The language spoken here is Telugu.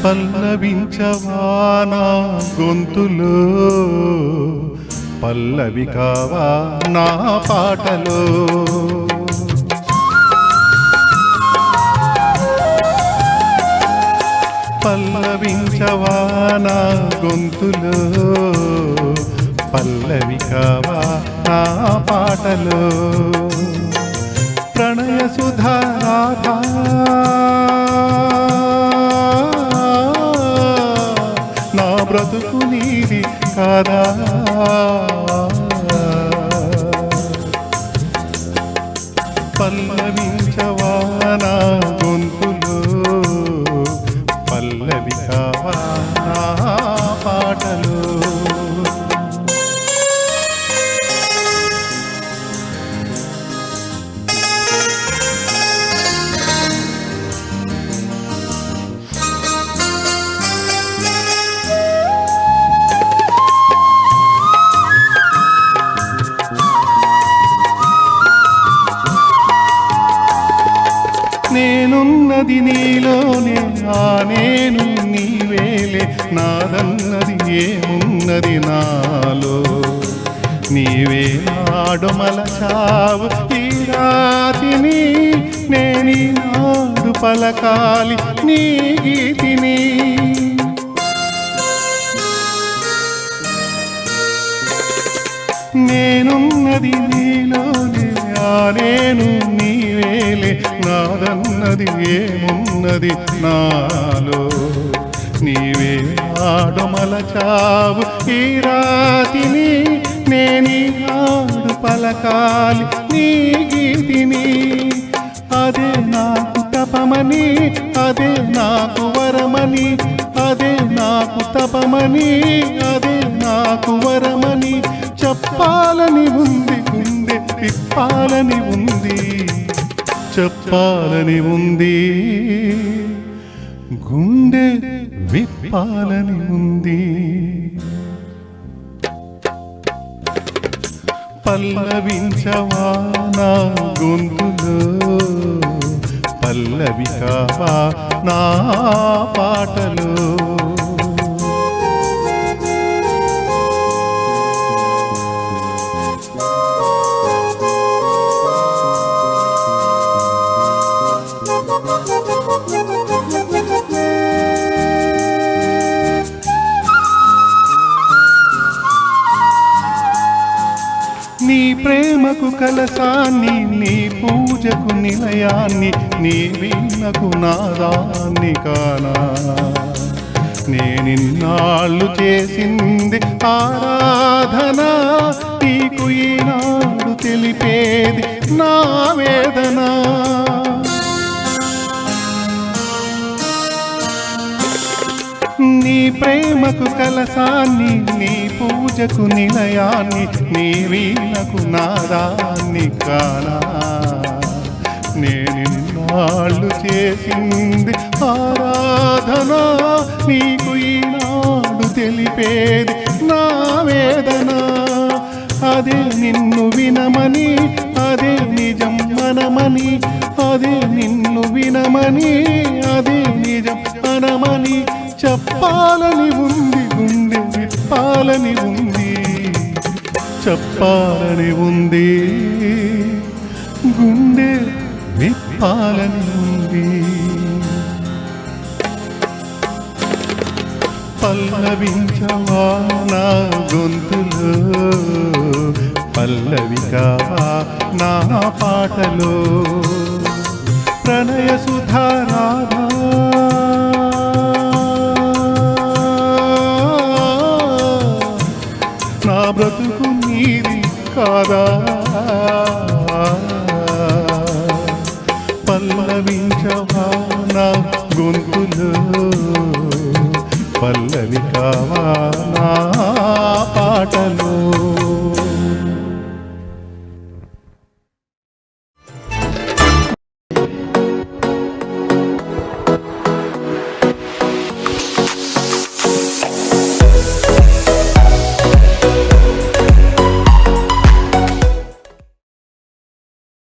పల్లవించవా నా గొంతులో, పల్లవి కావా నా పాటలో. పల్లవించవా నా గొంతులో, పల్లవి కావా నా పాటలో. ప్రణయ సుధా రాధా నా బ్రతుకు నీది కాదా. పల్లవించవా నా గొంతులో, పల్లవి కావా నా పాటలో. నేనున్నది నీలోనే, ఆ నేను నీవేలే. నాదన్నది ఏమున్నది నాలో, నీవే నాడు మలచావు ఈ రాతిని. నేనీ నాడు పలకాలి నీ గీతిని. నేనున్నది నీలోనే, ఆ నేను నీవేలే. నాదన్నది ఏమున్నది నాలో, నీవే ఆడమలచావు ఈ రాతిని. నేనీ ఆడు పలకాలి నీ గీతిని. అదే నాకు తపమని, అదే నాకు వరమని. అదే నాకు తపమని, అదే నాకు వరమని. చెప్పాలని ఉంది, గుండె విప్పాలని ఉంది. చెప్పాలని ఉంది, గుండె విప్పాలని ఉంది. పల్లవించవా నా గొంతులో, పల్లవి కావా నా పాటలో. నీ ప్రేమకు కలసాన్ని, నీ పూజకు నిలయాన్ని, నీ వీణకు నాదాన్ని కానా. నేనిన్నాళ్ళు చేసింది ఆరాధన, నీకు ఈనాడు తెలిపేది నా వేదన. నీ ప్రేమకు కలసాన్ని, నీ పూజకు నిలయాన్ని, నీ వీణకు నాదాన్ని కానా. నేనిన్నాళ్ళు చేసింది ఆరాధన, నీకు ఈనాడు తెలిపేది నా వేదన. అదే నిన్ను వినమని, అదే నిజం మనమని. అదే నిన్ను వినమని, అదే నిజం మనమని. చెప్పాలని ఉంది, గుండె విప్పాలని ఉంది. చెప్పాలని ఉంది, గుండె విప్పాలని ఉంది. పల్లవించవా నా గొంతులో, పల్లవి కావా నా పాటలో. ప్రణయ సుధా రాధా నా బ్రతుకు నీది కాదా. పల్లవించవా నా గొంతులో, పల్లవి కావా నా పాటలో.